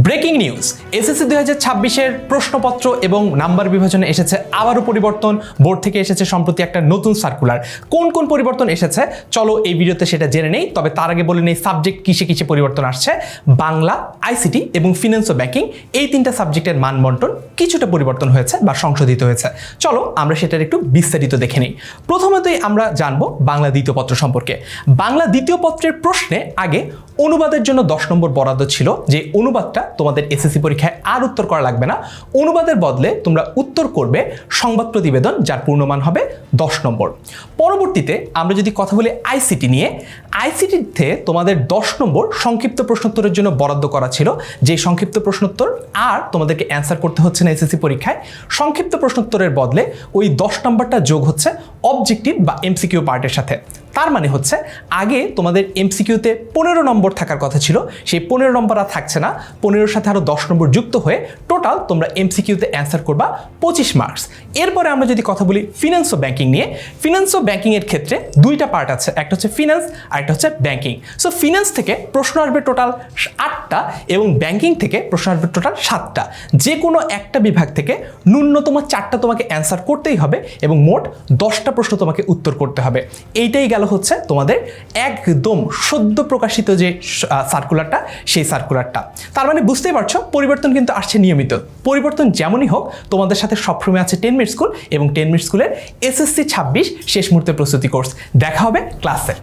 Breaking news, SSC 2026-এর প্রশ্নপত্র এবং number বিভাজনে এসেছে আবারও পরিবর্তন। বোর্ড থেকে এসেছে সম্প্রতি একটা নতুন সার্কুলার। কোন কোন পরিবর্তন এসেছে চলো এই ভিডিওতে সেটা জেনে নেই। তবে তার আগে বলে নেই সাবজেক্ট কিসে কিসে পরিবর্তন আসছে। বাংলা, আইসিটি এবং ফিন্যান্স ও ব্যাংকিং এই তিনটা সাবজেক্টের মান বন্টন কিছুটা পরিবর্তন হয়েছে বা সংশোধিত হয়েছে। চলো আমরা সেটার একটু বিস্তারিত দেখে নিই। প্রথমতই আমরা জানবো বাংলা দ্বিতীয় পত্র সম্পর্কে। বাংলা দ্বিতীয় পত্রের প্রশ্নে আগে অনুবাদের জন্য 10 নম্বর বরাদ্দ ছিল, যে অনুবাদটা তোমাদের এসএসসি পরীক্ষায় আর উত্তর করা লাগবে না। অনুবাদের বদলে তোমরা উত্তর করবে সংবাদ প্রতিবেদন, যার পূর্ণমান হবে 10 নম্বর। পরবর্তীতে আমরা যদি কথা বলি আইসিটি নিয়ে, আইসিটিতে তোমাদের 10 নম্বর সংক্ষিপ্ত প্রশ্নোত্তরের জন্য বরাদ্দ করা ছিল, যে সংক্ষিপ্ত প্রশ্নোত্তর আর তোমাদেরকে অ্যান্সার করতে হচ্ছে না এসএসসি পরীক্ষায়। সংক্ষিপ্ত প্রশ্নোত্তরের বদলে ওই 10 নম্বরটা যোগ হচ্ছে অবজেক্টিভ বা এমসিকিউ পার্টের সাথে। তার মানে হচ্ছে আগে তোমাদের এমসিকিউতে 15 নম্বর থাকার কথা ছিল, সেই 15 নম্বর আর থাকছে না। 15-এর সাথে আরও 10 নম্বর যুক্ত হয়ে টোটাল তোমরা এমসিকিউতে অ্যান্সার করবা 25 মার্কস। এরপরে আমরা যদি কথা বলি ফিন্যান্স ও ব্যাংকিং নিয়ে, ফিন্যান্স ও ব্যাংকিংয়ের ক্ষেত্রে দুইটা পার্ট আছে, একটা হচ্ছে ফিন্যান্স আর একটা হচ্ছে ব্যাংকিং। সো ফিন্যান্স থেকে প্রশ্ন আসবে টোটাল 8টা এবং ব্যাংকিং থেকে প্রশ্ন আসবে টোটাল 7টা। যে কোনো একটা বিভাগ থেকে ন্যূনতম 4টা তোমাকে অ্যান্সার করতেই হবে এবং মোট 10টা প্রশ্ন তোমাকে উত্তর করতে হবে। এইটাই গেল হচ্ছে তোমাদের একদম সদ্য প্রকাশিত যে সার্কুলারটা, সেই সার্কুলারটা। তার মানে বুঝতেই পারছো পরিবর্তন কিন্তু আসছে নিয়মিত। পরিবর্তন যেমনই হোক, তোমাদের সাথে সবসময় আছে 10 মিনিট স্কুল এবং 10 মিনিট স্কুলের এসএসসি 26 শেষ মুহূর্তের প্রস্তুতি কোর্স। দেখা হবে ক্লাসে।